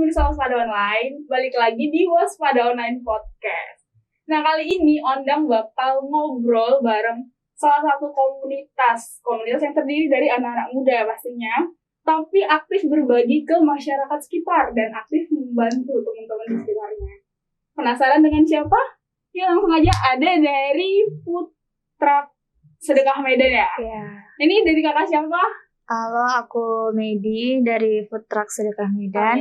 pemirsa Waspada Online, balik lagi di Waspada Online Podcast. Nah, kali ini Ondang bakal ngobrol bareng salah satu komunitas yang terdiri dari anak-anak muda pastinya, tapi aktif berbagi ke masyarakat sekitar dan aktif membantu teman-teman di sekitarnya. Penasaran dengan siapa? Ya langsung aja, ada dari Food Truck Sedekah Medan ya? Iya. Ini dari kakak siapa? Halo, aku Medi dari Food Truck Sedekah Medan.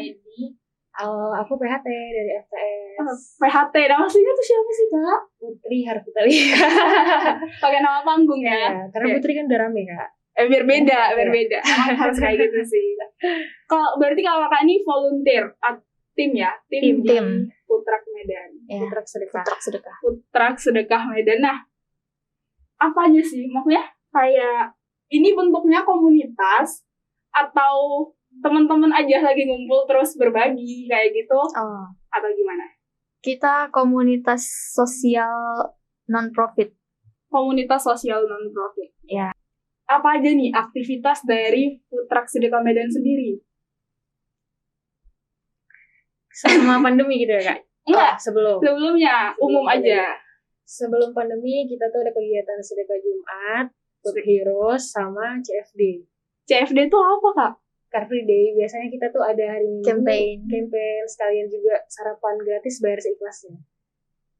Halo, aku PHT dari FTS. PHT, nama aslinya tuh siapa sih kak? Putri Harfitali. Pakai nama panggung ya? Karena Putri kan udah rame kak. Biar beda. Emang harus kayak gitu sih. Berarti kalau kakak ini volunteer, tim ya? Tim. Food Truck Medan. Ya, Food Truck Sedekah. Food Truck Sedekah Medan. Nah, apa aja sih? Maksudnya kayak ini bentuknya komunitas atau teman-teman aja lagi ngumpul terus berbagi kayak gitu? Oh, Atau gimana? kita komunitas sosial non-profit. Komunitas sosial non-profit. Ya. Apa aja nih aktivitas dari Food Truck Sedekah Medan sendiri? Selama pandemi gitu ya kak? Enggak, Sebelumnya umum aja. Sebelum pandemi kita tuh ada kegiatan sedekah Jumat, Food Heroes, sama CFD. CFD itu apa kak? Car Free Day, biasanya kita tuh ada hari Minggu Campaign. sekalian juga sarapan gratis bayar seikhlasnya.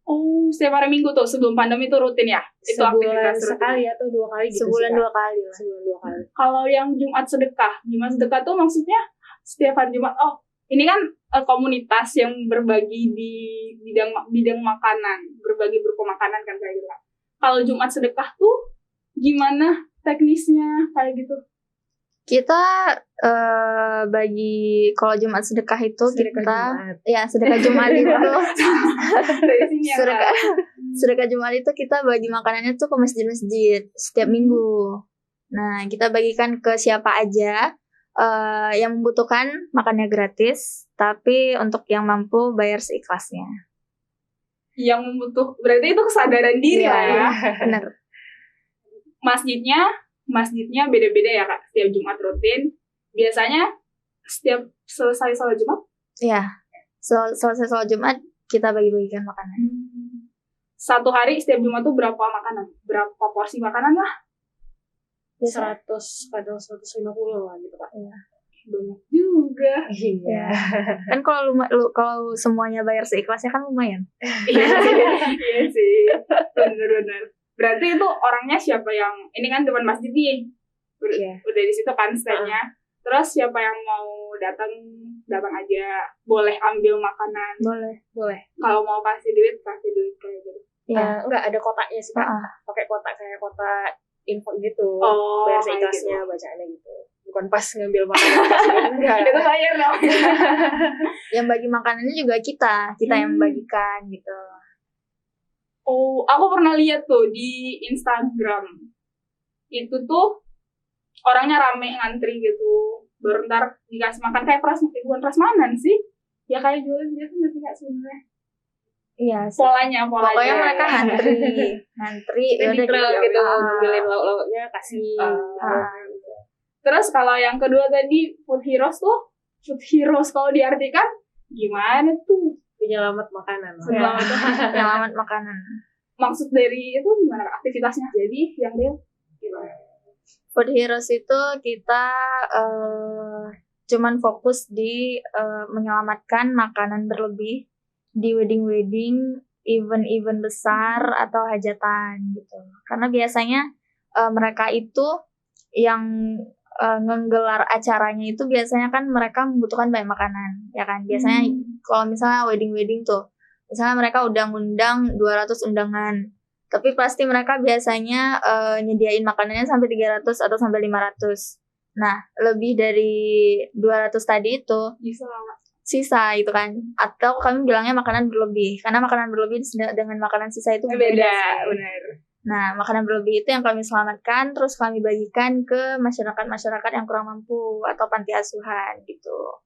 Oh, setiap hari Minggu tuh sebelum pandemi itu rutin ya? Itu Sebulan aktivitas rutin. sekali atau 2 kali gitu. Sebulan sih, Kak. 2 kali lah. Sebulan 2 kali. Kalau yang Jumat sedekah tuh maksudnya setiap hari Jumat. Oh, ini kan komunitas yang berbagi di bidang makanan, berbagi berupa makanan kan kayak gitu. Kalau Jumat sedekah tuh gimana teknisnya kayak gitu? Kita bagi kalau Jumat sedekah itu Sedekah kita Jumat. ya sedekah Jumat itu Dari sini ya, sedekah Kak. sedekah Jumat itu kita bagi makanannya tuh ke masjid-masjid setiap minggu. Nah, kita bagikan ke siapa aja yang membutuhkan makannya gratis, tapi untuk yang mampu bayar seikhlasnya. Yang berarti itu kesadaran diri Iya, lah ya. Benar. Masjidnya beda-beda ya Kak, setiap Jumat rutin. Biasanya setiap selesai sholat Jumat? Iya. Selesai sholat Jumat kita bagi-bagikan makanan. Satu hari setiap Jumat tuh berapa makanan? Berapa porsi makanan lah? 100 kadang 150 lah gitu kak. Iya. Banyak juga. Iya. Kan kalau semuanya bayar seikhlasnya kan lumayan. Iya sih. Bener. Berarti itu orangnya siapa yang ini kan depan masjid nih? Iya. Udah di situ kan stand-nya. Terus siapa yang mau datang aja. Boleh ambil makanan. Boleh. Kalau mau kasih duit kayak gitu. Iya. Enggak ada kotaknya sih kak. Pakai kotak kayak kotak info gitu. Oh, bayar kayak seikhlasnya gitu. bacaannya gitu. Bukan pas ngambil makanan. Enggak. Itu bayar dong. Yang bagi makanannya juga kita yang membagikan gitu. Oh, aku pernah lihat tuh di Instagram. Itu tuh orangnya rame ngantri gitu. Baru ntar dikasih makan kayak bukan prasmanan sih. Ya kayak jualan biasa nggak sih Kak sebenarnya? Iya. Polanya. Pokoknya mereka ngantri. Kita Yaudah di gitu, gitu. ngambilin lauk-lauknya kasih. Terus kalau yang kedua tadi Food Heroes kalau diartikan gimana tuh? Penyelamat makanan. Penyelamat makanan. Maksud dari itu gimana Kak? Aktivitasnya? Jadi yang dia gimana? Food Heroes itu kita cuman fokus di menyelamatkan makanan berlebih di wedding, event besar atau hajatan gitu. Karena biasanya mereka itu yang nggelar acaranya itu biasanya kan mereka membutuhkan banyak makanan, ya kan? Biasanya kalau misalnya wedding tuh, misalnya mereka udah ngundang 200 undangan, tapi pasti mereka biasanya nyediain makanannya sampai 300 atau sampai 500. Nah, lebih dari 200 tadi itu sisa itu kan, atau kami bilangnya makanan berlebih, karena makanan berlebih dengan makanan sisa itu beda. Benar. Nah, makanan berlebih itu yang kami selamatkan, terus kami bagikan ke masyarakat yang kurang mampu atau panti asuhan gitu.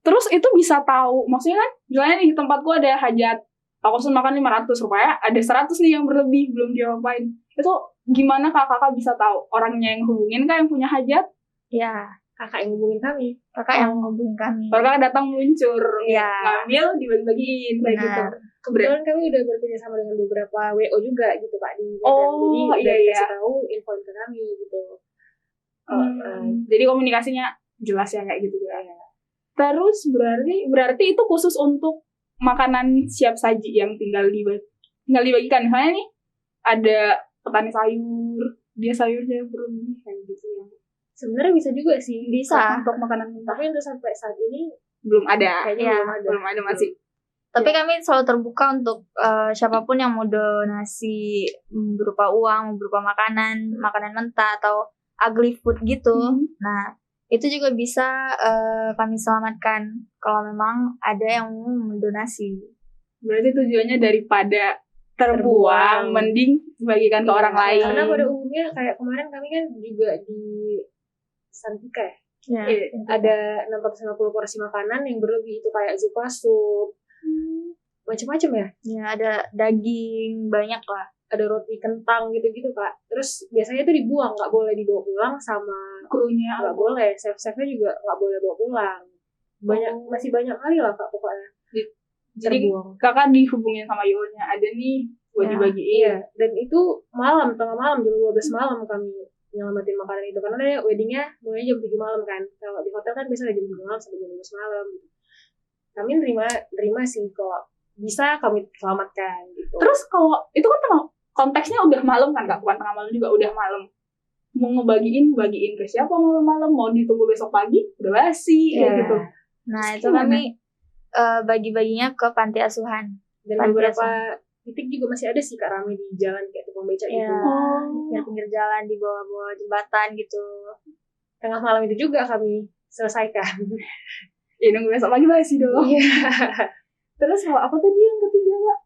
Terus itu bisa tahu, maksudnya kan, misalnya di tempatku ada hajat, aku pesen makan 500 rupanya, ada 100 nih yang berlebih, belum diapain. Itu gimana kakak bisa tahu? Orangnya yang hubungin kah yang punya hajat? Ya, kakak yang hubungin kami. Kakak yang ngubungin kami. Baru kakak datang meluncur, Iya. ngambil dibagi-bagiin kayak gitu. Benar. Kebetulan kami udah bekerja sama dengan beberapa WO juga gitu Kak di Medan. Oh, Jadi iya, udah iya. dikasih tahu info ke kami gitu. Jadi komunikasinya jelas ya kayak gitu ya. Terus berarti itu khusus untuk makanan siap saji yang tinggal dibagikan. Misalnya nih ada petani sayur, dia sayurnya berlebih kayak gitu ya. Sebenarnya bisa juga sih. Bisa. Untuk makanan mentah Tapi untuk sampai saat ini belum ada. kayaknya Iya, belum ada. Masih. Tapi kami selalu terbuka untuk siapapun yang mau donasi berupa uang, berupa makanan mentah atau ugly food gitu. Nah, itu juga bisa kami selamatkan kalau memang ada yang mau mendonasi. Berarti tujuannya daripada terbuang, mending dibagikan ke orang lain. Karena pada umumnya kayak kemarin kami kan juga di Santika ya. Ya, Ada 650 porsi makanan yang berlebih itu kayak zupa sup, macam-macam ya. ya ada daging banyak lah. Ada roti kentang gitu-gitu Kak. Terus biasanya itu dibuang, nggak boleh dibawa pulang sama Krunya nggak boleh. Chef-chefnya juga nggak boleh bawa pulang. Masih banyak kali lah Kak pokoknya. Jadi terbuang. kakak dihubungin sama Yonya, ada nih buat Ya. dibagiin. Iya, dan itu tengah malam jam 12 malam kami nyelamatin makanan itu karena dia weddingnya mulai jam 7 malam kan. Kalau di hotel kan biasanya jam 7 malam sampai jam 12 malam. Kami nerima sih kok bisa kami selamatkan gitu. Terus kalau itu kan konteksnya udah malam kan kak, bukan tengah malam juga, udah malam. Mau bagiin ke siapa malam-malam, mau ditunggu besok pagi, udah basi kayak gitu. Nah, Terus itu gimana? kami bagi-baginya ke panti asuhan. Dan Panti beberapa titik juga masih ada sih Kak rame di jalan kayak tukang beca Ya, gitu. pinggir jalan di bawah-bawah jembatan gitu. Tengah malam itu juga kami selesaikan. Ya nunggu besok pagi basi dong. Iya. Terus kalau apa tadi yang ketiga kak?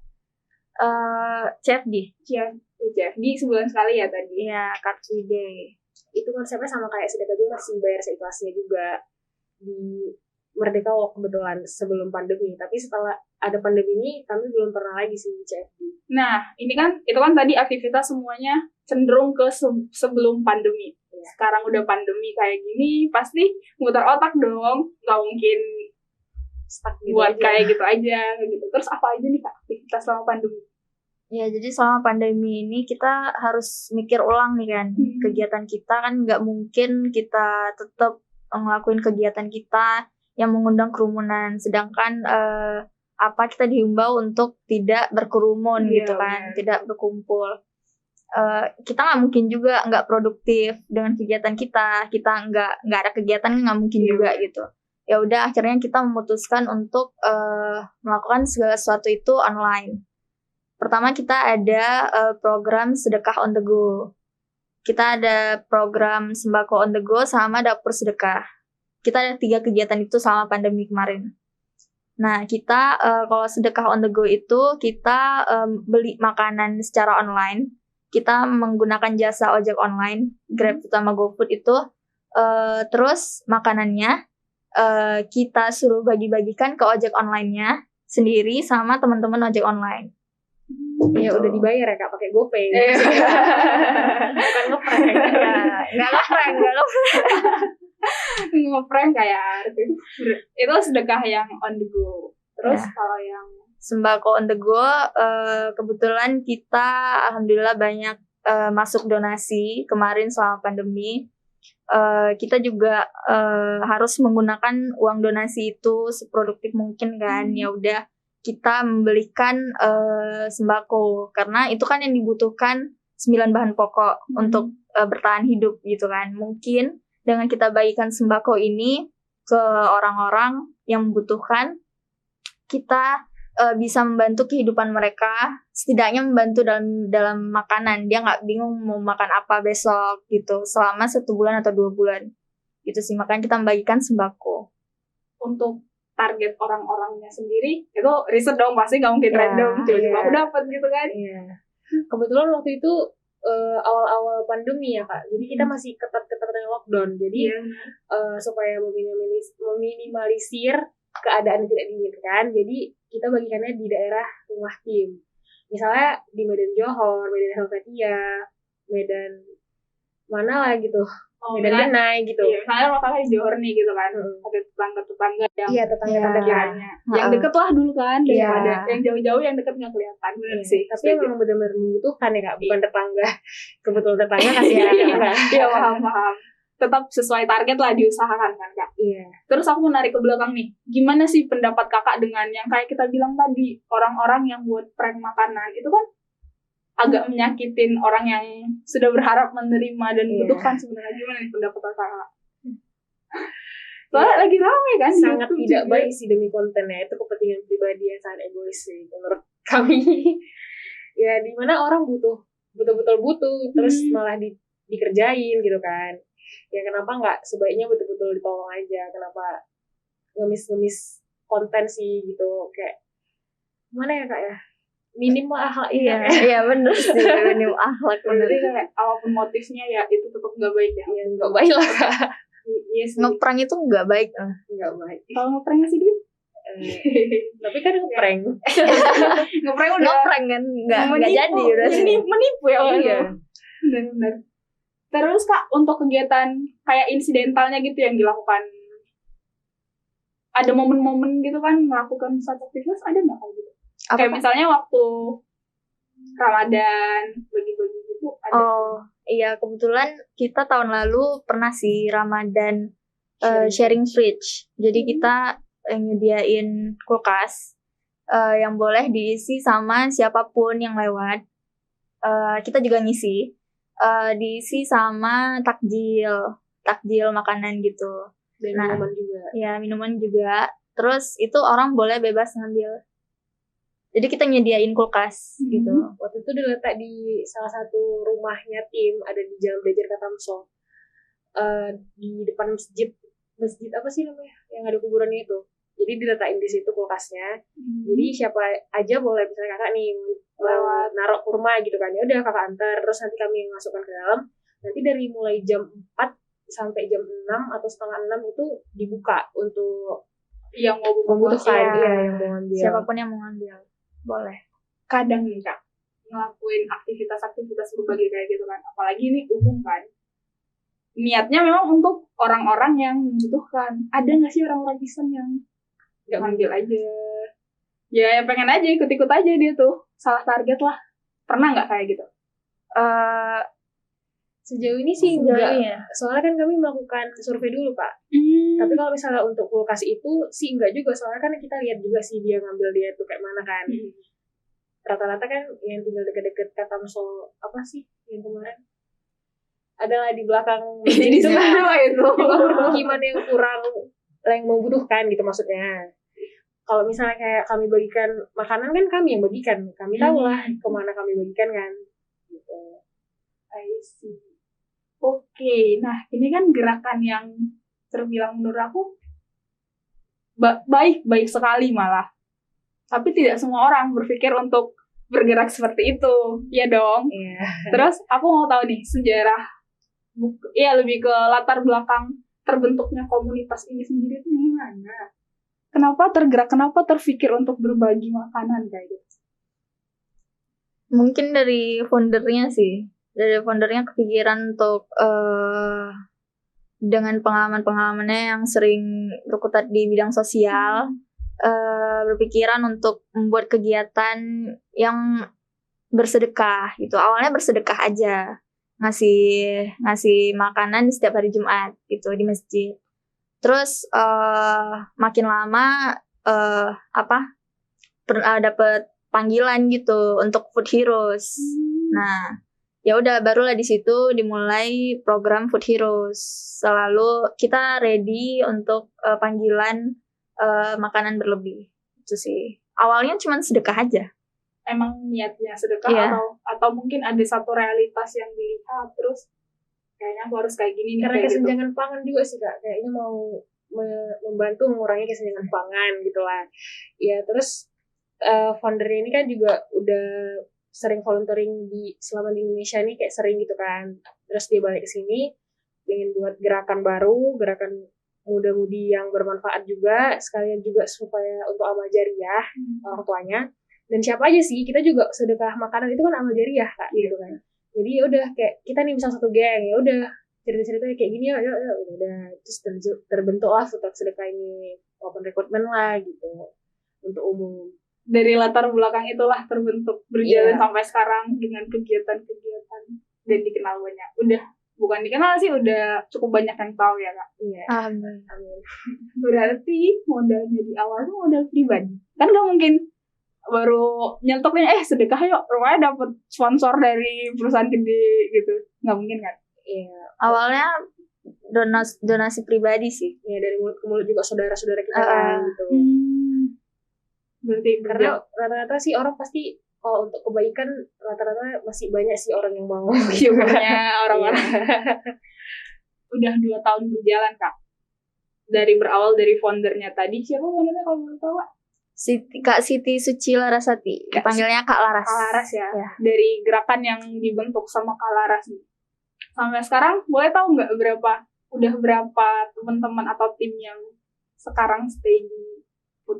CFD. CFD sebulan sekali ya tadi. Iya, Car Free Day. Itu konsepnya sama kayak sedekah juga masih bayar seikhlasnya juga di Merdeka Walk kebetulan sebelum pandemi. Tapi setelah ada pandemi ini kami belum pernah lagi sih di CFD. Nah, itu kan tadi aktivitas semuanya cenderung ke sebelum pandemi. Iya. Sekarang udah pandemi kayak gini, pasti muter otak dong. Nggak mungkin Stuck gitu buat aja. kayak gitu aja gitu. Terus apa aja nih kak aktivitas selama pandemi? Ya, jadi selama pandemi ini kita harus mikir ulang nih kan. Kegiatan kita kan nggak mungkin kita tetap ngelakuin kegiatan kita yang mengundang kerumunan. Sedangkan kita dihimbau untuk tidak berkerumun Iya, gitu kan, benar. tidak berkumpul. Kita nggak mungkin juga nggak produktif dengan kegiatan kita. Kita nggak ada kegiatan nggak mungkin Iya, juga gitu. Ya udah akhirnya kita memutuskan untuk melakukan segala sesuatu itu online. Pertama kita ada program sedekah on the go. Kita ada program sembako on the go sama dapur sedekah. Kita ada 3 kegiatan itu selama pandemi kemarin. Nah, kita kalau sedekah on the go itu kita beli makanan secara online. Kita menggunakan jasa ojek online, Grab sama GoFood itu. Terus makanannya kita suruh bagi-bagikan ke ojek online-nya sendiri sama teman-teman ojek online. Ya udah dibayar ya Kak pakai GoPay. Bukan ngeprank. Nggak ngeprank. Ngeprank kayak artis. Itu sedekah yang on the go. Terus kalau yang sembako on the go, kebetulan kita alhamdulillah banyak masuk donasi kemarin selama pandemi. Kita juga harus menggunakan uang donasi itu seproduktif mungkin kan. Ya udah kita membelikan sembako karena itu kan yang dibutuhkan 9 bahan pokok untuk bertahan hidup gitu kan. Mungkin dengan kita bagikan sembako ini ke orang-orang yang membutuhkan, kita bisa membantu kehidupan mereka, setidaknya membantu dalam makanan. Dia nggak bingung mau makan apa besok gitu selama 1 bulan atau 2 bulan gitu sih. Makanya kita membagikan sembako. Untuk target orang-orangnya sendiri itu riset dong, pasti nggak mungkin random tiba-tiba aku dapat gitu kan. Iya. Kebetulan waktu itu awal-awal pandemi ya Kak, jadi kita masih ketat-ketatnya lockdown, jadi supaya meminimalisir keadaan yang tidak diinginkan, jadi kita bagikannya di daerah rumah tim, misalnya di Medan Johor, Medan Helvetia, Medan mana lah gitu. Medan gitu. Iya, misalnya rumah kakak di Johor nih gitu kan. Ada tetangga-tetangga yang Iya, tetangga kiranya. Yang deket lah dulu kan, daripada yang jauh-jauh yang deket nggak kelihatan. Bener sih. Tapi memang benar-benar membutuhkan ya Kak, bukan tetangga. Kebetulan tetangga kasihan. Iya, paham. Tetap sesuai target lah diusahakan kan Kak. Iya. Terus aku menarik ke belakang nih. Gimana sih pendapat Kakak dengan yang kayak kita bilang tadi, orang-orang yang buat prank makanan itu kan agak menyakitin orang yang sudah berharap menerima dan membutuhkan sebenarnya. Gimana nih pendapat Kakak? Soalnya lagi rame kan di Sangat YouTube tidak juga. baik sih demi kontennya. Itu kepentingan pribadi yang sangat egois sih menurut kami. Ya dimana orang betul-betul butuh terus malah dikerjain gitu kan. Ya kenapa nggak sebaiknya betul-betul ditolong aja, kenapa ngemis-ngemis konten sih gitu, kayak mana ya Kak ya, minim akhlak. Iya bener sih, minim akhlak bener. Berarti kayak apapun motifnya ya itu tetap nggak baik ya. Ya nggak baik lah Kak. Iya sih. Ngeprank itu nggak baik. Nggak baik. Kalau ngeprank ngasih duit? Tapi kan ngeprank. Ngeprank udah Ngeprank kan nggak jadi udah sih. Menipu ya. Iya. Benar. Terus Kak, untuk kegiatan kayak insidentalnya gitu yang dilakukan, ada momen-momen gitu kan melakukan suatu aktivitas, ada nggak kayak gitu? Apa, Kayak Kak? misalnya waktu Ramadan bagi-bagi gitu ada. Oh iya, kebetulan kita tahun lalu pernah sih Ramadan sharing fridge. Jadi kita nyediain kulkas yang boleh diisi sama siapapun yang lewat. Kita juga ngisi. Diisi sama takjil makanan gitu. Dan Nah, minuman juga. Ya, minuman juga. Terus itu orang boleh bebas ngambil. Jadi kita nyediain kulkas gitu. Waktu itu diletak di salah satu rumahnya tim, ada di Jalan Belajar Katamso. Di depan masjid apa sih namanya? Yang ada kuburannya itu. Jadi diletakin di situ kulkasnya. Jadi siapa aja boleh, misalnya kakak nih lewat naruh kurma gitu kan, ya udah kakak antar, terus nanti kami yang masukkan ke dalam. Nanti dari mulai jam 4 sampai jam 6 atau setengah 6 itu dibuka untuk Yang mau membutuhkan, Iya. yang mau ambil. Siapapun yang mau ngambil boleh. kadang nih Kak, ngelakuin aktivitas-aktivitas berbagai kayak gitu kan, apalagi ini umum kan, niatnya memang untuk orang-orang yang membutuhkan. Ada nggak sih orang-orang iseng yang nggak ngambil aja, ya yang pengen aja ikut-ikut aja, dia tuh salah target lah. Pernah nggak kayak gitu? Sejauh ini sih Sejauh enggak. ini ya? Soalnya kan kami melakukan survei dulu Pak. Tapi kalau misalnya untuk kulkas itu sih enggak juga, soalnya kan kita lihat juga sih dia ngambil dia tuh kayak mana kan. Rata-rata kan yang tinggal deket-deket Katamso apa sih yang kemarin adalah di belakang Jadi itu sebenarnya itu permukiman yang kurang, yang membutuhkan gitu maksudnya. Kalau misalnya kayak kami bagikan makanan kan kami yang bagikan, kami tahu lah kemana kami bagikan kan gitu. I see. Oke, nah ini kan gerakan yang terbilang menurut aku baik sekali malah. Tapi tidak semua orang berpikir untuk bergerak seperti itu, ya dong. Iya. Terus aku mau tahu nih sejarah, lebih ke latar belakang terbentuknya komunitas ini sendiri itu gimana? Kenapa tergerak? Kenapa terpikir untuk berbagi makanan kayak gitu? Mungkin dari foundernya sih. Dari foundernya kepikiran untuk dengan pengalaman-pengalamannya yang sering berkutat di bidang sosial, berpikiran untuk membuat kegiatan yang bersedekah gitu. Awalnya bersedekah aja, ngasih makanan setiap hari Jumat gitu di masjid. Terus makin lama dapat panggilan gitu untuk Food Heroes. Nah, ya udah barulah di situ dimulai program Food Heroes. Selalu kita ready untuk panggilan makanan berlebih. Itu sih. Awalnya cuma sedekah aja. Emang niatnya sedekah Iya. atau mungkin ada satu realitas yang dilihat terus kayaknya aku harus kayak gini nih. Karena kayak gitu. kesenjangan pangan juga sih Kak, kayaknya mau membantu mengurangi kesenjangan pangan gitu lah. Ya terus founder ini kan juga udah sering volunteering selama di Indonesia nih, kayak sering gitu kan. Terus dia balik ke sini ingin buat gerakan baru, gerakan muda-mudi yang bermanfaat juga, sekalian juga supaya untuk amal jariah orang tuanya. Dan siapa aja sih, kita juga sedekah makanan itu kan amal jariah Kak, gitu kan. Jadi ya udah kayak kita nih misal satu geng, ya udah cerita-cerita kayak gini ya udah terus terbentuklah food truck sedekah ini, open recruitment lah gitu untuk umum. Dari latar belakang itulah terbentuk berjalan Iya. sampai sekarang dengan kegiatan-kegiatan dan dikenal banyak. Udah bukan dikenal sih, udah cukup banyak yang tahu ya Kak. Iya. Amin. Berarti modalnya di awal tuh modal pribadi. Kan gak mungkin baru nyentuhnya sedekah yuk, rupanya dapat sponsor dari perusahaan gede gitu. Nggak mungkin kan? Iya. Awalnya donasi pribadi sih. Ya dari mulut ke mulut juga saudara-saudara kita kan gitu. Berarti Karena rata-rata sih orang pasti kalau untuk kebaikan rata-rata masih banyak sih orang yang mau. banyak orang-orang. Udah 2 tahun berjalan Kak. Dari berawal dari foundernya tadi, siapa foundernya kalau boleh tahu Kak? Kak Siti Suci Larasati, dipanggilnya Kak Laras. Kak Laras ya. Ya. Dari gerakan yang dibentuk sama Kak Laras nih. Sampai sekarang boleh tahu nggak udah berapa teman-teman atau tim yang sekarang stay di food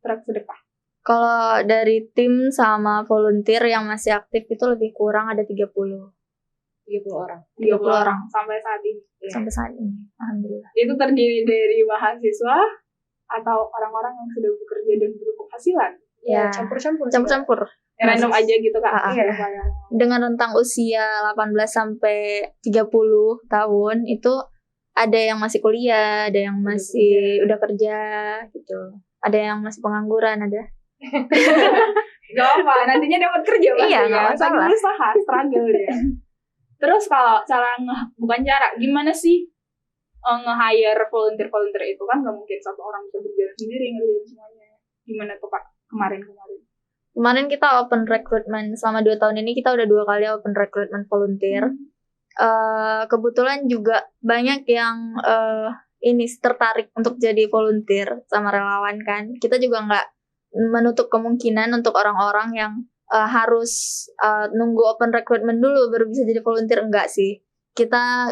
truck sedekah? Kalau dari tim sama volunteer yang masih aktif itu lebih kurang ada 30 orang. 30 orang sampai saat ini. sampai saat ini. Alhamdulillah. Itu terdiri dari mahasiswa atau orang-orang yang sudah bekerja dan berpenghasilan? Ya, campur-campur. Random aja gitu Kak. Iya. Dengan rentang usia 18 sampai 30 tahun itu ada yang masih kuliah, ada yang masih udah kerja gitu. Ada yang masih pengangguran, ada. Gak apa, nantinya dapat kerja pasti. Iya, nggak masalah. Sambil usaha, struggle ya. Terus kalau gimana sih nge-hire volunteer itu kan nggak mungkin satu orang bisa berjalan sendiri ngerjain semuanya. Gimana tuh Kak kemarin? Kemarin kita open recruitment, selama 2 tahun ini kita udah 2 kali open recruitment volunteer. Kebetulan juga banyak yang ini tertarik untuk jadi volunteer sama relawan kan. Kita juga nggak menutup kemungkinan untuk orang-orang yang harus nunggu open recruitment dulu baru bisa jadi volunteer, enggak sih. Kita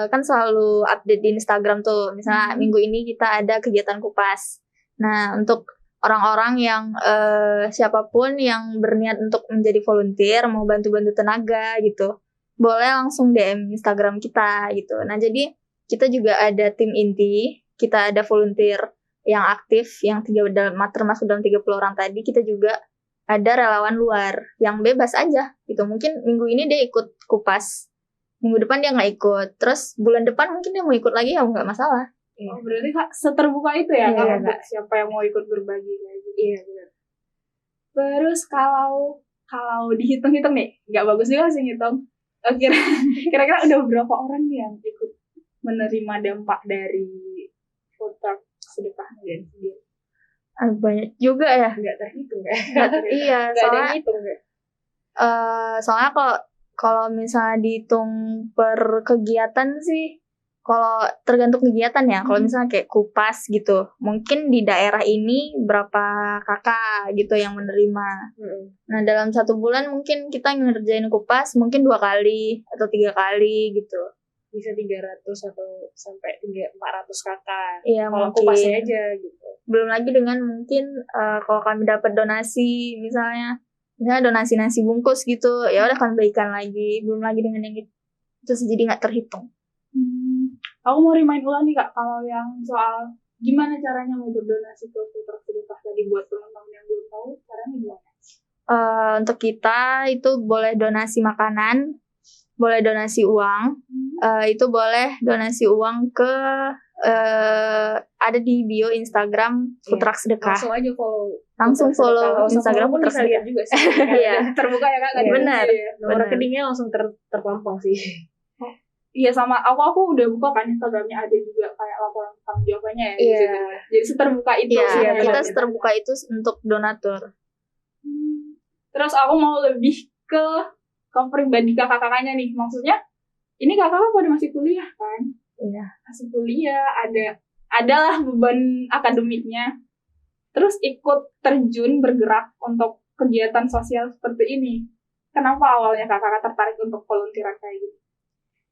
kan selalu update di Instagram tuh, misalnya minggu ini kita ada kegiatan kupas. Nah, untuk orang-orang yang siapapun yang berniat untuk menjadi volunteer, mau bantu-bantu tenaga gitu, boleh langsung DM Instagram kita gitu. Nah, jadi kita juga ada tim inti, kita ada volunteer yang aktif, yang termasuk dalam 30 orang tadi. Kita juga ada relawan luar yang bebas aja gitu. Mungkin minggu ini dia ikut kupas, minggu depan dia nggak ikut, terus bulan depan mungkin dia mau ikut lagi, ya nggak masalah. Oh, berarti Kak seterbuka itu ya Kak Iya, untuk siapa yang mau ikut berbagi kayak gitu. Iya benar. Terus kalau dihitung-hitung nih, nggak bagus juga sih ngitung. Kira-kira udah berapa orang nih yang ikut menerima dampak dari food truck sedekah dan sendiri? Banyak juga ya. Nggak terhitung ya. Iya, Nggak ada yang hitung ya. soalnya kalau misalnya dihitung per kegiatan sih, kalau tergantung kegiatan ya. Kalau misalnya kayak kupas gitu, mungkin di daerah ini berapa kakak gitu yang menerima. Nah, dalam 1 bulan mungkin kita ngerjain kupas mungkin 2 kali atau 3 kali gitu. Bisa 300 atau sampai 400 kakak. Iya, kalau mungkin. kupasnya aja gitu. Belum lagi dengan mungkin kalau kami dapat donasi, misalnya donasi nasi bungkus gitu, ya udah kami berikan lagi. Belum lagi dengan yang itu sih, jadi nggak terhitung. Aku mau remind ulang nih Kak, kalau yang soal gimana caranya mau berdonasi ke food truck sedekah tadi buat teman-teman yang belum tahu, caranya gimana? Untuk kita itu boleh donasi makanan, boleh donasi uang, itu boleh donasi uang ke ada di bio Instagram food truck sedekah. Langsung aja follow. Langsung follow Instagram food truck sedekah juga sih. Iya. Terbuka ya Kak? Benar. Nomor rekeningnya langsung terpampang sih. Iya, sama aku udah buka kan Instagramnya, ada juga kayak laporan tanggung jawabannya ya. Iya. Gitu. Jadi seterbuka itu. Iya, sih, kita ya. seterbuka itu untuk donatur. Terus aku mau lebih ke pribadi kakak-kakaknya nih. Maksudnya ini kakak pada masih kuliah kan? Iya. Masih kuliah, adalah beban akademiknya. Terus ikut terjun bergerak untuk kegiatan sosial seperti ini. Kenapa awalnya kakak tertarik untuk volunteeran kayak gitu?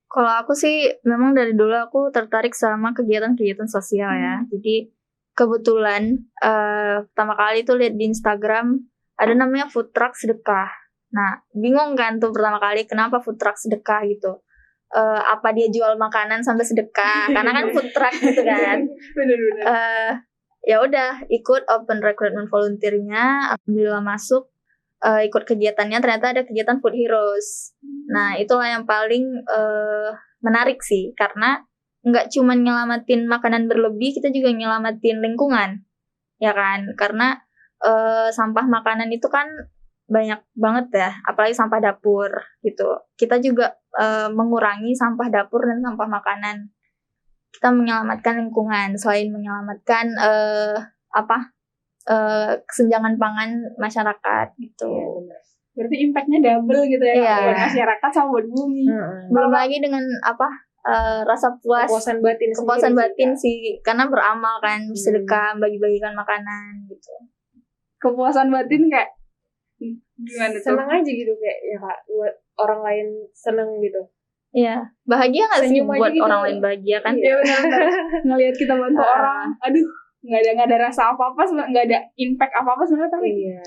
Kalau aku sih memang dari dulu aku tertarik sama kegiatan-kegiatan sosial ya. Jadi kebetulan pertama kali tuh lihat di Instagram ada namanya food truck sedekah. Nah, bingung kan tuh pertama kali kenapa food truck sedekah gitu. apa dia jual makanan sambil sedekah karena kan food truck gitu kan. Bener-bener. Ya udah ikut open recruitment volunteer-nya, alhamdulillah masuk, ikut kegiatannya, ternyata ada kegiatan Food Heroes. Nah itulah yang paling menarik sih, karena nggak cuma nyelamatin makanan berlebih, kita juga nyelamatin lingkungan, ya kan? Karena sampah makanan itu kan banyak banget ya, apalagi sampah dapur gitu. Kita juga mengurangi sampah dapur dan sampah makanan. Kita menyelamatkan lingkungan selain menyelamatkan kesenjangan pangan masyarakat gitu. Berarti impact-nya double gitu ya, Iya. buat masyarakat sama buat bumi. Belum lagi dengan rasa puas, Kepuasan batin sih, karena beramal kan, sedekah, bagi-bagikan makanan gitu. Kepuasan batin kayak gimana tuh? Senang aja gitu kayak ya Kak, buat orang lain seneng gitu. Iya, bahagia nggak sih Senyum aja buat gitu. orang lain bahagia kan? Iya benar-benar ngelihat kita bantu orang, aduh nggak ada rasa apa-apa, nggak ada impact apa-apa sebenarnya, tapi Iya.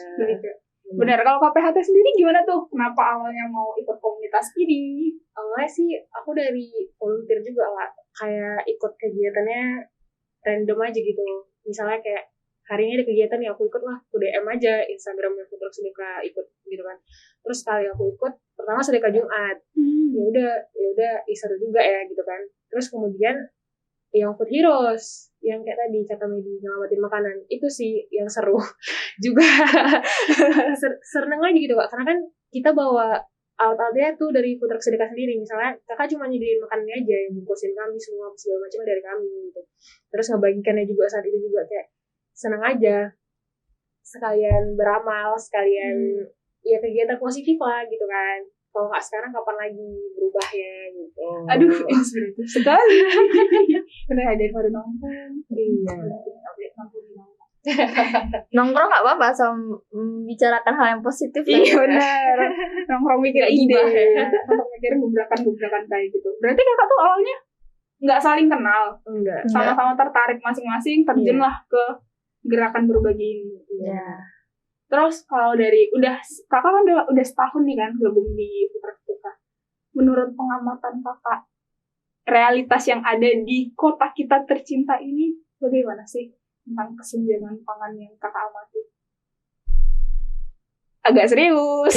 benar. Kalau KPHT sendiri gimana tuh? Kenapa awalnya mau ikut komunitas ini? Awalnya sih aku dari volunteer juga Kak, kayak ikut kegiatannya random aja gitu. Misalnya kayak hari ini ada kegiatan nih, aku ikut lah, aku DM aja Instagramnya Food Truck Sedekah, ikut gitu kan. Terus kali aku ikut pertama sedekah Jumat, ya udah seru juga ya gitu kan. Terus kemudian yang Food Heroes yang kayak tadi kata Medi, nyelamatin makanan, itu sih yang seru juga. Seneng aja gitu Kak, karena kan kita bawa alat-alatnya tuh dari Food Truck Sedekah sendiri. Misalnya kakak cuma nyediain makanannya aja, yang bungkusin kami semua segala macamnya dari kami gitu. Terus ngebagikannya juga saat itu juga kayak seneng aja, sekalian beramal, sekalian ya kegiatan positif lah gitu kan. Kalau nggak sekarang kapan lagi berubahnya gitu. Aduh, inspiratif sekali. Bener, daripada nongkrong. Iya. Nongkrong nggak apa-apa, asal membicarakan hal yang positif. Iya benar. Nongkrong mikir ide, ya. untuk mikir gebrakan kayak gitu. Berarti kakak tuh awalnya nggak saling kenal, Enggak. sama-sama tertarik masing-masing, terjun lah ke gerakan berbagi ini. Ya. Terus kalau dari kakak kan udah setahun nih kan gabung di Food Truck Sedekah. Menurut pengamatan kakak, realitas yang ada di kota kita tercinta ini bagaimana sih tentang kesenjangan pangan yang kakak amati? Agak serius.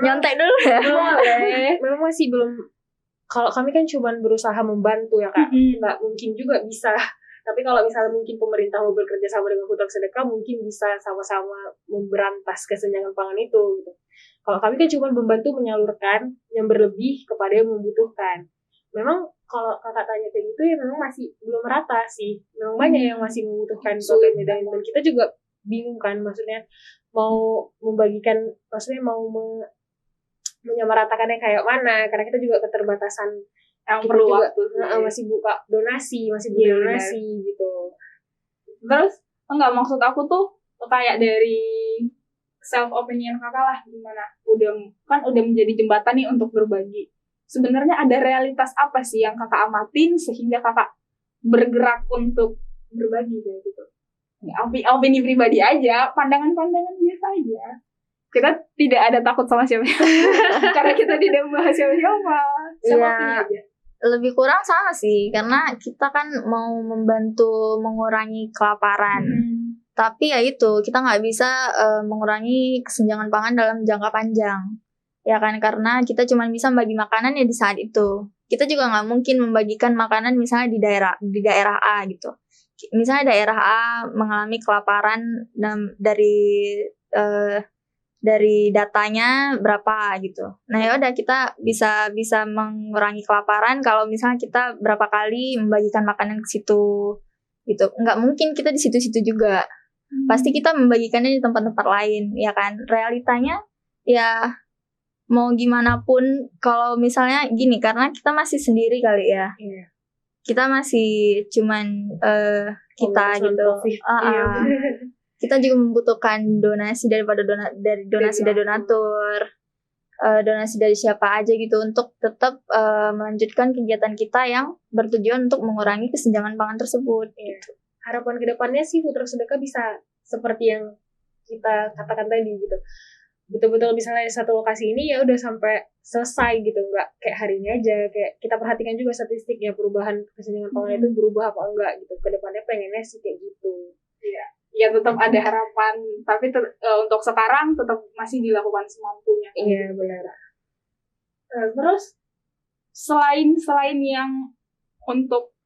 Nyontek dulu ya. Memang masih belum. Kalau kami kan cuma berusaha membantu ya Kak, nggak mungkin juga bisa. Tapi kalau misalnya mungkin pemerintah mau bekerja sama dengan Food Truck Sedekah, mungkin bisa sama-sama memberantas kesenjangan pangan itu gitu. Kalau kami kan cuma membantu menyalurkan yang berlebih kepada yang membutuhkan. Memang kalau kakak tanya kayak gitu ya memang masih belum merata sih. Memang banyak yang masih membutuhkan Kota Medan, dan kita juga bingung kan, maksudnya mau membagikan, maksudnya mau menyamaratakannya kayak mana, karena kita juga keterbatasan. Yang Kita perlu juga waktu masih buka donasi, donasi gitu. Terus maksud aku tuh kayak dari self opinion kakak lah, gimana udah menjadi jembatan nih untuk berbagi. Sebenarnya ada realitas apa sih yang kakak amatin sehingga kakak bergerak untuk berbagi kayak gitu? Opini pribadi aja, pandangan biasa aja. Kita tidak ada takut sama siapa-siapa karena kita tidak membahas siapa-siapa. Iya, lebih kurang sama sih, karena kita kan mau membantu mengurangi kelaparan. Tapi ya itu, kita nggak bisa mengurangi kesenjangan pangan dalam jangka panjang. Ya kan, karena kita cuma bisa membagi makanan ya di saat itu. Kita juga nggak mungkin membagikan makanan misalnya di daerah A gitu. Misalnya daerah A mengalami kelaparan dari datanya berapa gitu. Nah ya udah, kita bisa mengurangi kelaparan kalau misalnya kita berapa kali membagikan makanan ke situ gitu. Nggak mungkin kita di situ-situ juga. Pasti kita membagikannya di tempat-tempat lain, ya kan. Realitanya ya mau gimana pun, kalau misalnya gini, karena kita masih sendiri kali ya. Iya. Kita masih cuman kita gitu. Kita juga membutuhkan donasi dari donasi dari donatur, donasi dari siapa aja gitu, untuk tetap melanjutkan kegiatan kita yang bertujuan untuk mengurangi kesenjangan pangan tersebut. Gitu. Harapan kedepannya sih Food Truck Sedekah bisa seperti yang kita katakan tadi gitu. betul-betul misalnya satu lokasi ini ya udah sampai selesai gitu, nggak kayak hari ini aja. Kayak kita perhatikan juga statistiknya, perubahan kesenjangan pangan itu berubah apa enggak gitu. Kedepannya pengennya sih kayak gitu. Iya. Ya tetap ada harapan, tapi untuk sekarang tetap masih dilakukan semampunya. Iya benar. Terus selain yang untuk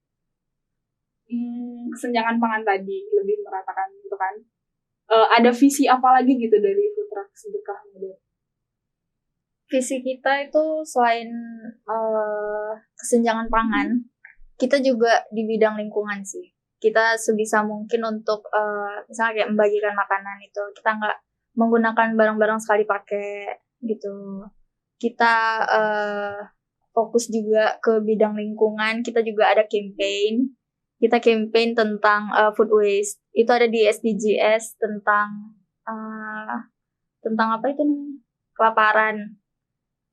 kesenjangan pangan tadi lebih meratakan gitu kan, ada visi apa lagi gitu dari Food Truck Sedekah Muda? Visi kita itu selain kesenjangan pangan, kita juga di bidang lingkungan sih. Kita sebisa mungkin untuk misalnya kayak membagikan makanan itu, kita nggak menggunakan barang-barang sekali pakai gitu. Kita fokus juga ke bidang lingkungan. Kita juga ada campaign. Kita campaign tentang food waste. Itu ada di SDGs tentang apa itu namanya? Kelaparan.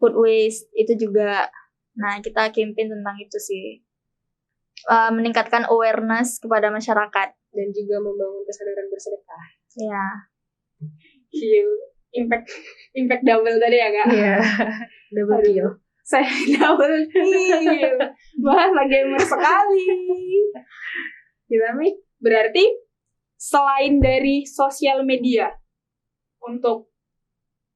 Food waste itu juga. Nah, kita campaign tentang itu sih. Meningkatkan awareness kepada masyarakat dan juga membangun kesadaran bersedekah. Ya. Impact double tadi ya, Kak? Iya. Double kill. Saya double kill. Bahasa gamer sekali. Gitu, Mi. Berarti selain dari sosial media untuk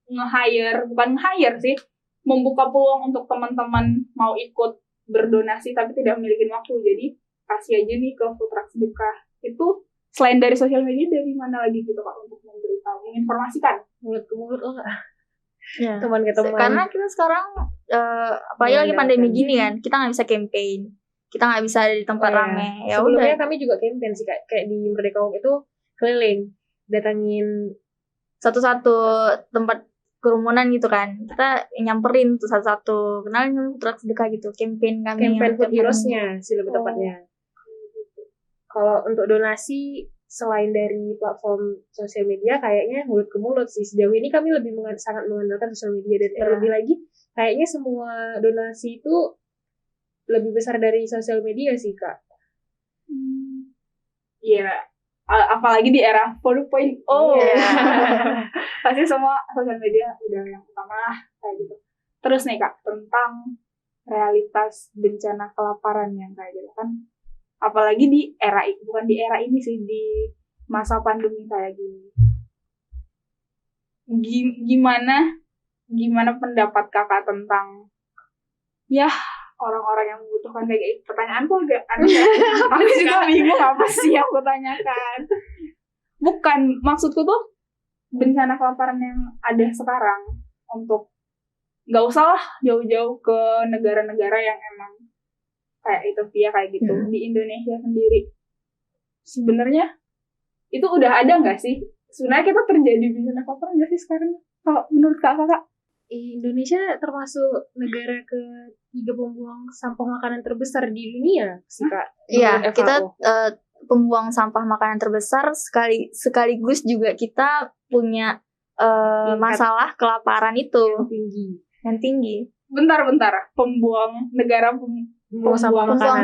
bukan nge-hire sih, membuka peluang untuk teman-teman mau ikut berdonasi tapi tidak memiliki waktu, jadi kasih aja nih ke Food Truck Sedekah. Itu selain dari sosial media, dari mana lagi gitu Kak untuk memberitahu, menginformasikan? Mulut ke mulut loh Kak. Ya. Teman ke teman. Karena kita sekarang apalagi lagi pandemi gini kan, kita nggak bisa campaign, kita nggak bisa ada di tempat rame. Ya sebelumnya udah. Kami juga campaign sih kayak di Merdeka Walk itu keliling, datangin satu-satu tempat kerumunan gitu kan, kita nyamperin tuh satu-satu, kenalin Food Truck Sedekah gitu, campaign kami. Campaign Food Heroes-nya sih lebih tepatnya. Kalau untuk donasi selain dari platform sosial media, kayaknya mulut ke mulut sih. Sejauh ini kami lebih sangat mengandalkan sosial media, dan terlebih lagi kayaknya semua donasi itu lebih besar dari sosial media sih Kak. Iya. Apalagi di era 4.0. Pasti semua sosial media udah yang utama lah kayak gitu. Terus nih Kak, tentang realitas bencana kelaparan yang kayak gitu kan, apalagi di era bukan di era ini sih, di masa pandemi kayak gini, gimana pendapat Kakak tentang ya orang-orang yang membutuhkan kayak gitu? Pertanyaanku agak aneh ya. Aku juga bingung apa sih yang aku tanyakan. Bukan, maksudku tuh bencana kelaparan yang ada sekarang, untuk nggak usah lah jauh-jauh ke negara-negara yang emang kayak Ethiopia kayak gitu. Di Indonesia sendiri sebenarnya itu udah ada nggak sih? Sebenarnya kita terjadi bencana kelaparan nggak sih sekarang? Kalau menurut Kakak? Indonesia termasuk negara ketiga pembuang sampah makanan terbesar di dunia sih Kak. Iya, kita pembuang sampah makanan terbesar, sekaligus juga kita punya masalah kelaparan itu yang tinggi. Bentar, negara pembuang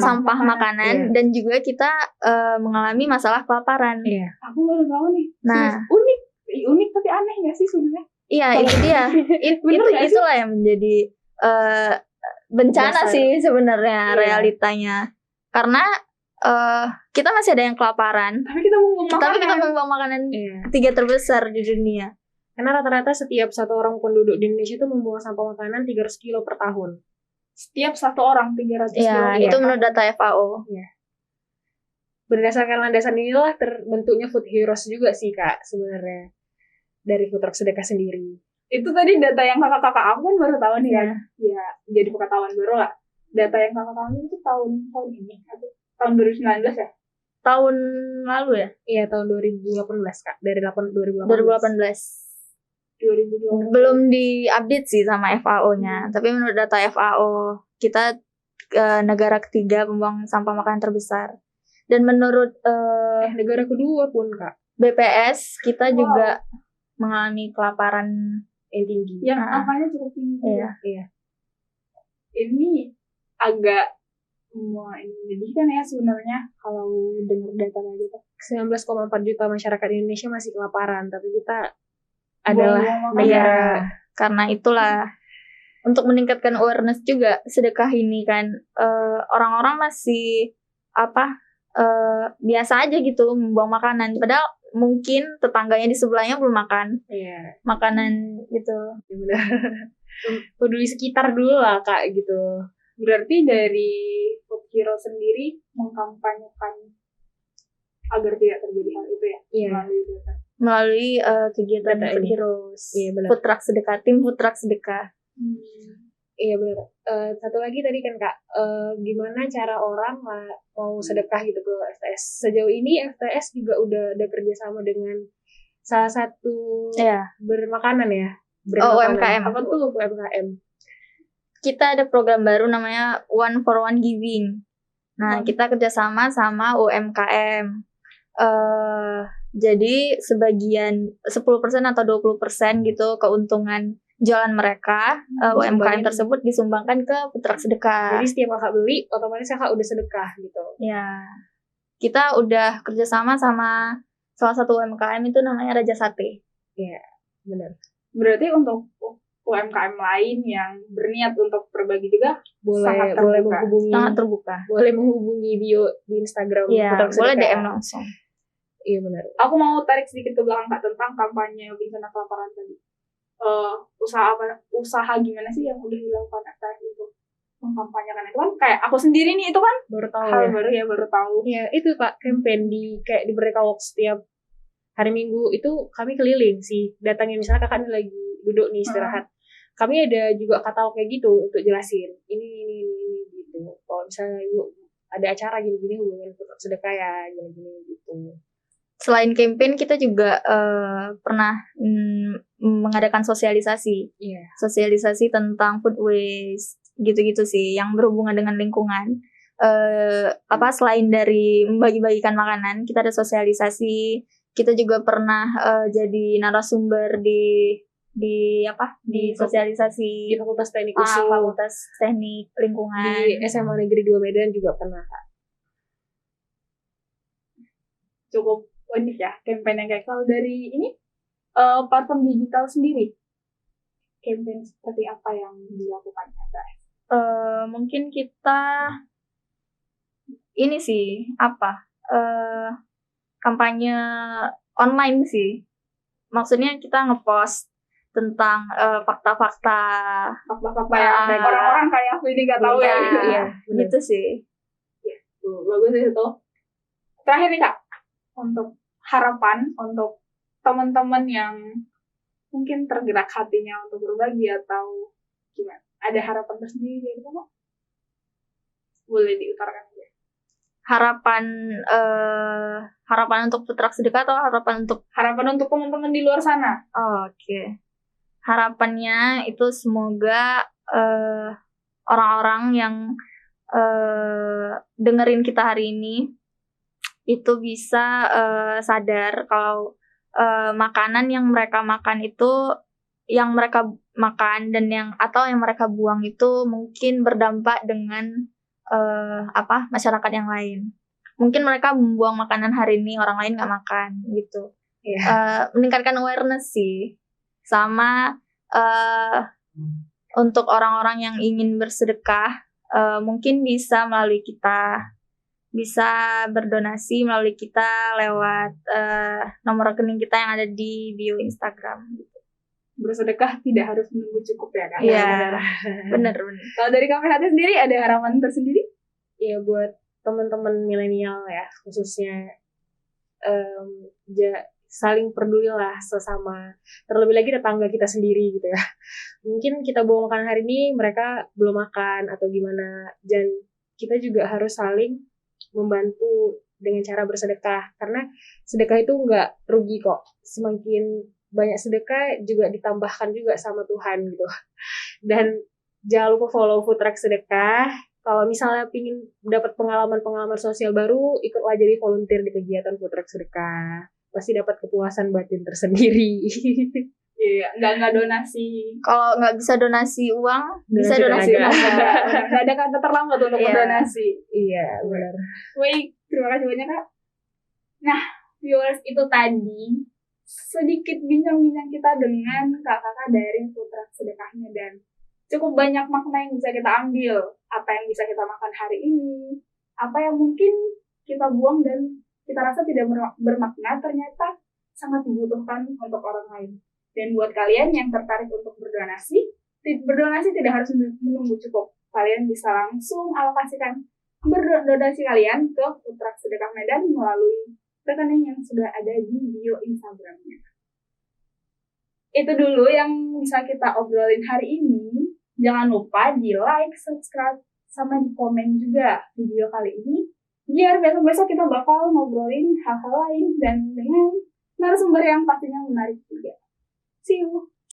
sampah makanan, dan juga kita mengalami masalah kelaparan. Iya. Aku baru tahu nih. Nah, unik tapi aneh nggak sih sebenarnya? Iya, itu dia. Itulah yang menjadi bencana sih sebenarnya, realitanya. Karena kita masih ada yang kelaparan, tapi kita membuang makanan ketiga terbesar di dunia. Karena rata-rata setiap satu orang penduduk di Indonesia itu membuang sampah makanan 300 kilo per tahun. Setiap satu orang 300 kilo. Iya, itu menurut data FAO. Iya. Berdasarkan landasan inilah terbentuknya Food Heroes juga sih Kak sebenarnya, dari Food Truck Sedekah sendiri. Itu tadi data yang kakak-kakak aku kan baru tahu nih kan. Ya, jadi pengetahuan baru lah. Data yang kakak kamu itu tahun ini atau tahun 2019 ya? Tahun lalu ya? Iya, tahun 2018 Kak. Dari 2018. 2018. Belum diupdate sih sama FAO-nya. Tapi menurut data FAO, kita negara ketiga pembuang sampah makanan terbesar. Dan menurut negara kedua pun Kak, BPS, kita juga mengalami kelaparan yang tinggi. Yang angkanya cukup tinggi. Iya. Ini agak menyedihkan ya sebenarnya kalau dengar data kayak gitu. 19,4 juta masyarakat Indonesia masih kelaparan, tapi kita adalah Buang-buang makanan. negara. Iya, karena itulah untuk meningkatkan awareness juga sedekah ini kan orang-orang masih biasa aja gitu membuang makanan, padahal mungkin tetangganya di sebelahnya belum makan Iya, makanan gitu. ya benar. Peduli sekitar dulu lah Kak gitu. Berarti dari Food Hero sendiri mengkampanyekan agar tidak terjadi hal itu ya? Iya. Melalui data. Melalui kegiatan Data Food ini. Heroes, Iya, benar. food truck sedekah, tim food truck sedekah. Iya benar. Satu lagi tadi kan Kak, gimana cara orang mau sedekah gitu ke FTS. Sejauh ini FTS juga udah ada kerjasama dengan salah satu Iya. bermakanan ya. UMKM. Apa tuh UMKM? Kita ada program baru namanya One for One Giving. Nah, kita kerjasama sama UMKM. Jadi sebagian 10% atau 20% gitu keuntungan jualan mereka UMKM tersebut disumbangkan ke food truck sedekah. Jadi setiap kakak beli, otomatis kakak udah sedekah gitu. Ya, kita udah kerjasama sama salah satu UMKM itu namanya Raja Sate. Iya, benar. Berarti untuk UMKM lain yang berniat untuk berbagi juga sangat Boleh terbuka. menghubungi, Sangat terbuka. boleh menghubungi bio di Instagram. Iya, Food Truck boleh Sedekah. DM langsung. Iya benar. Aku mau tarik sedikit ke belakang Kak tentang kampanye bencana kelaparan tadi. Usaha gimana sih yang udah dilakukan FTS itu mengkampanyekan itu kan kayak aku sendiri nih itu kan Baru tahu hal ya. baru ya baru tahu. Ya itu Kak, campaign kayak di Merdeka Walk setiap hari Minggu itu kami keliling sih. Datangnya misalnya kakak nih lagi duduk nih istirahat. Kami ada juga katalog kayak gitu untuk jelasin. Ini gitu. Kalau misalnya ibu ada acara gini-gini hubungin Food Truck Sedekah ya, gini-gini gitu. Selain campaign, kita juga pernah mengadakan sosialisasi. Iya. Sosialisasi tentang food waste, gitu-gitu sih, yang berhubungan dengan lingkungan. Selain dari membagi-bagikan makanan, kita ada sosialisasi. Kita juga pernah jadi narasumber di sosialisasi Di Fakultas Teknik USU, Fakultas Teknik Lingkungan. di SMA Negeri 2 Medan juga pernah Kak. Cukup unik ya campaign yang kayak kalau dari ini platform digital sendiri campaign seperti apa yang dilakukan FTS? Mungkin kita ini sih kampanye online sih. Maksudnya kita ngepost tentang fakta-fakta yang orang-orang kayak aku ini nggak tahu ya. Iya, gitu sih. Tuh, bagus itu. Terakhir nih Kak, untuk harapan untuk teman-teman yang mungkin tergerak hatinya untuk berbagi atau gimana? Ada harapan tersendiri dari Kak? Boleh diutarakan aja. Harapan untuk food truck sedekah atau harapan untuk teman-teman di luar sana? Oke. Harapannya itu semoga orang-orang yang dengerin kita hari ini itu bisa sadar kalau makanan yang mereka makan itu yang mereka makan dan yang mereka buang itu mungkin berdampak dengan masyarakat yang lain. Mungkin mereka membuang makanan hari ini, orang lain nggak makan gitu. Meningkatkan awareness sih. Sama untuk orang-orang yang ingin bersedekah, mungkin bisa melalui kita, bisa berdonasi melalui kita lewat nomor rekening kita yang ada di bio Instagram. Gitu. Bersedekah tidak harus menunggu cukup ya Kak? Iya, benar. Kalau dari KPHT sendiri ada harapan tersendiri? Iya, buat teman-teman milenial ya, khususnya saling peduli lah sesama, terlebih lagi tetangga kita sendiri gitu ya. Mungkin kita bawa makanan hari ini, mereka belum makan atau gimana, dan kita juga harus saling membantu dengan cara bersedekah, karena sedekah itu nggak rugi kok. Semakin banyak sedekah juga ditambahkan juga sama Tuhan gitu. Dan jangan lupa follow Food Truck Sedekah. Kalau misalnya pingin dapat pengalaman sosial baru, ikutlah jadi volunteer di kegiatan Food Truck Sedekah. Pasti dapat kepuasan batin tersendiri. Iya, nggak donasi. Kalau nggak bisa donasi uang, bisa donasi tenaga. Nggak ada kata terlambat untuk berdonasi. Iya, benar. Baik, terima kasih banyak Kak. Nah, viewers, itu tadi sedikit bincang-bincang kita dengan kakak-kakak dari Food Truck Sedekah Medan. Cukup banyak makna yang bisa kita ambil. Apa yang bisa kita makan hari ini, apa yang mungkin kita buang dan kita rasa tidak bermakna, ternyata sangat dibutuhkan untuk orang lain. Dan buat kalian yang tertarik untuk berdonasi tidak harus menunggu cukup. Kalian bisa langsung alokasikan berdonasi kalian ke Food Truck Sedekah Medan melalui rekening yang sudah ada di bio Instagramnya. Itu dulu yang bisa kita obrolin hari ini. Jangan lupa di like, subscribe, sama di komen juga video kali ini. Biar besok-besok kita bakal ngobrolin hal-hal lain dan dengan narasumber yang pastinya menarik juga. See you!